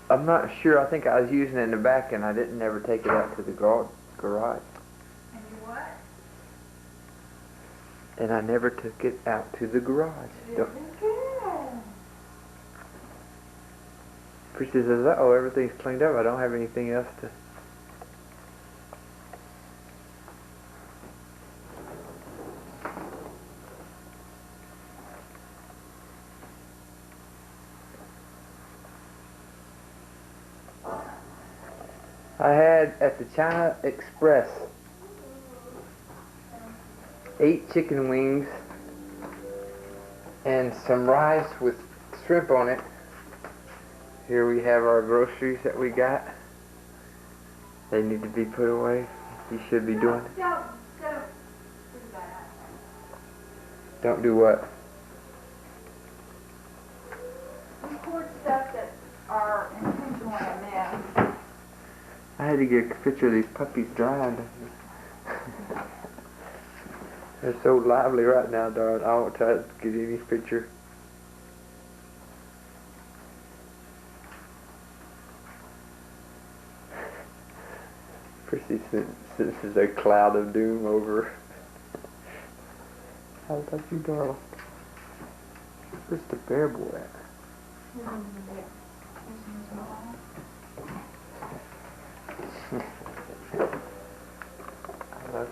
I'm not sure. I think I was using it in the back and I didn't ever take it out to the garage. And you what? And I never took it out to the garage. Christy says, uh-oh, everything's cleaned up. I don't have anything else to... I had at the China Express 8 chicken wings and some rice with shrimp on it. Here we have our groceries that we got. They need to be put away. You should be doing it. Don't do what? Record stuff that are intentionally a mess. I had to get a picture of these puppies drying. They're so lively right now, darling. I won't try to get any picture. Chrissy says this is a cloud of doom over. How about you, darling? Where's the bear boy at? I love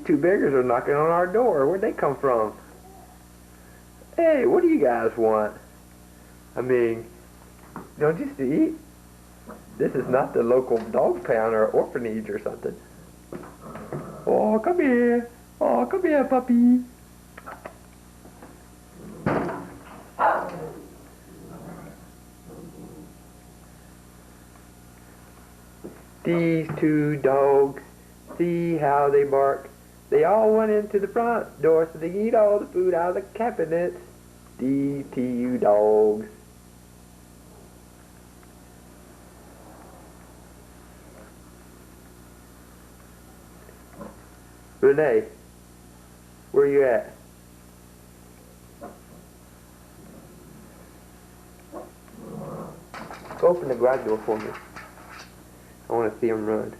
two beggars are knocking on our door. Where'd they come from? Hey, what do you guys want? I mean, don't you see? This is not the local dog pound or orphanage or something. Oh, come here. Oh, come here, puppy. These two dogs, see how they bark. They all went into the front door so they can eat all the food out of the cabinets. These two dogs. Renee, where you at? Go open the garage door for me. I want to see them run.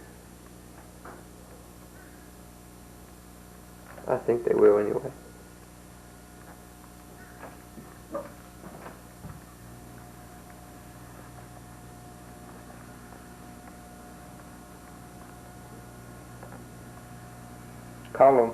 I think they will anyway. Call them.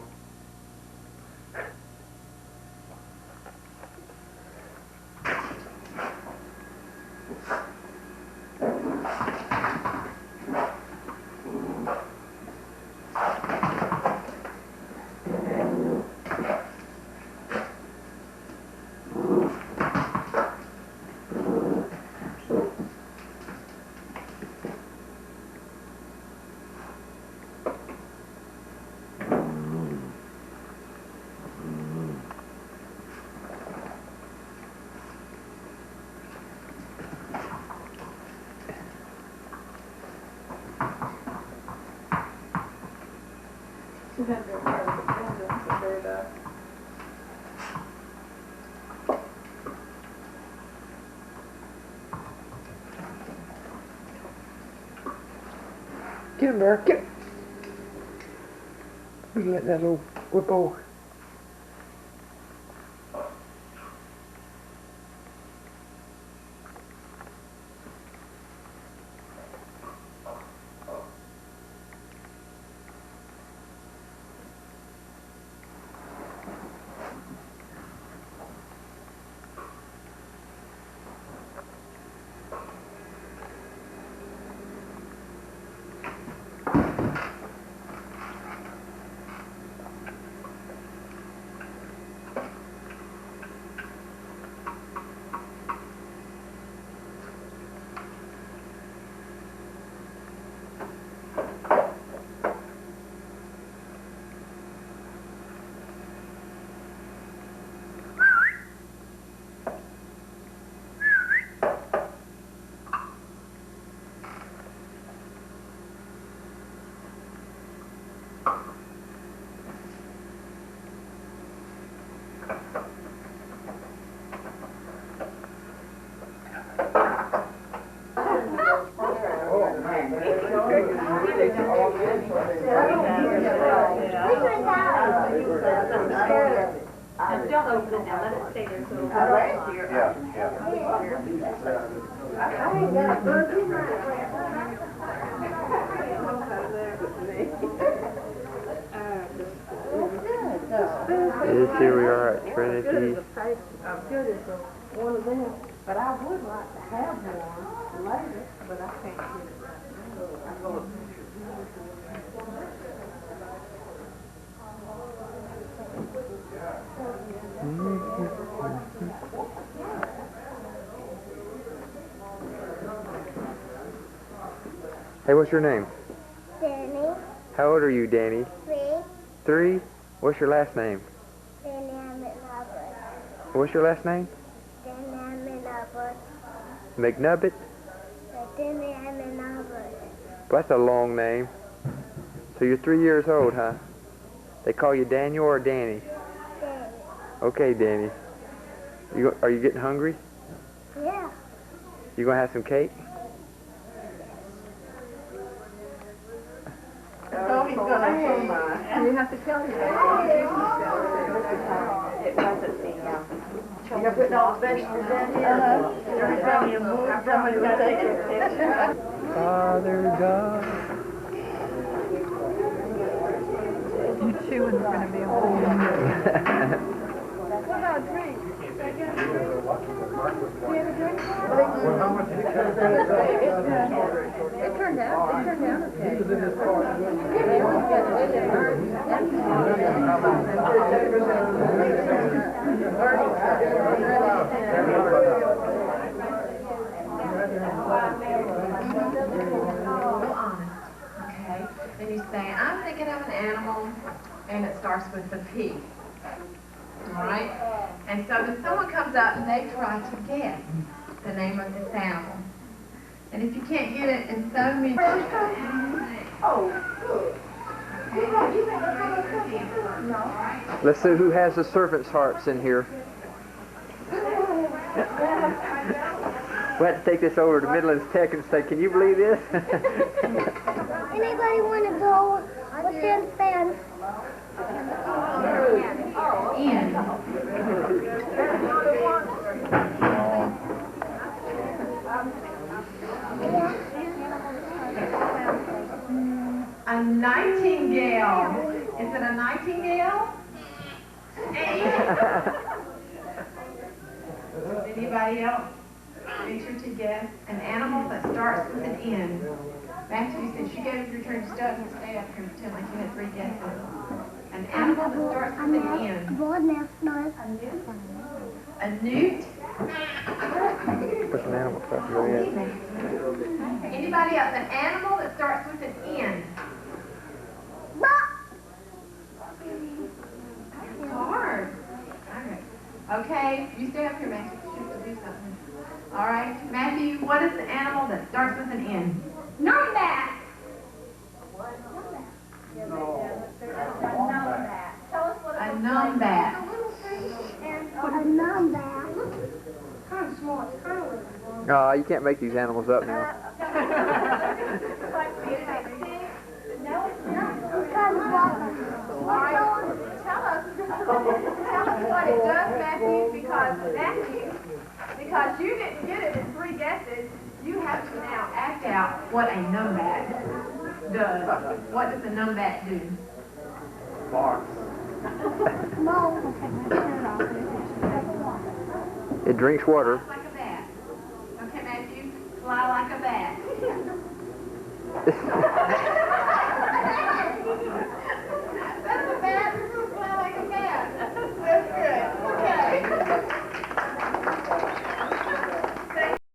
Get him there, get him. We can let that little whippo. Don't open it now, let it stay there so it'll Here we are at Trinity. One of them, but I would like to have one later, but I can't get it right now. Hey, what's your name? Danny. How old are you, Danny? 3. 3? What's your last name? Danny, I'm in Albert. What's your last name? Danny, I'm in Albert. McNubbit? Danny, I'm in Albert. That's a long name. So you're 3 years old, huh? They call you Daniel or Danny? Danny. Okay, Danny. Are you getting hungry? Yeah. You gonna have some cake? Oh, he's gonna pull mine. You have to tell him that. It wasn't the, you're putting all the vegetables down here? Somebody's got to take a picture. Father God. chewing is going to be a whole lot. What about drinks? Do you have a drink? It turned out okay. Okay, and you say, I'm thinking of an animal, and it starts with the P. All right? And so then someone comes up and they try to guess the name of this animal. And if you can't get it in so many... Let's see who has the servant's hearts in here. We have to take this over to Midlands Tech and say, can you believe this? Anybody want to go? What's in the fence? A nightingale. Is it a nightingale? Anybody else venture to guess an animal that starts with an N? Matthew, since you gave your turn, stay up here and pretend like you had 3 guesses. An animal that starts with an N. A newt? What's an animal starts with an N? Anybody else? An animal that starts with an N. It's hard. Okay, you stay up here, Matthew. You have to do something. All right, Matthew, what is the animal that starts with an N? Numbat. A numbat. You can't make these animals up now. Tell us what it does, Matthew, because you didn't get it in 3 guesses, you have to now act out what a numbat does. What does a numbat do? Barks. It drinks water. Flies like a bat. Okay, Matthew, fly like a bat.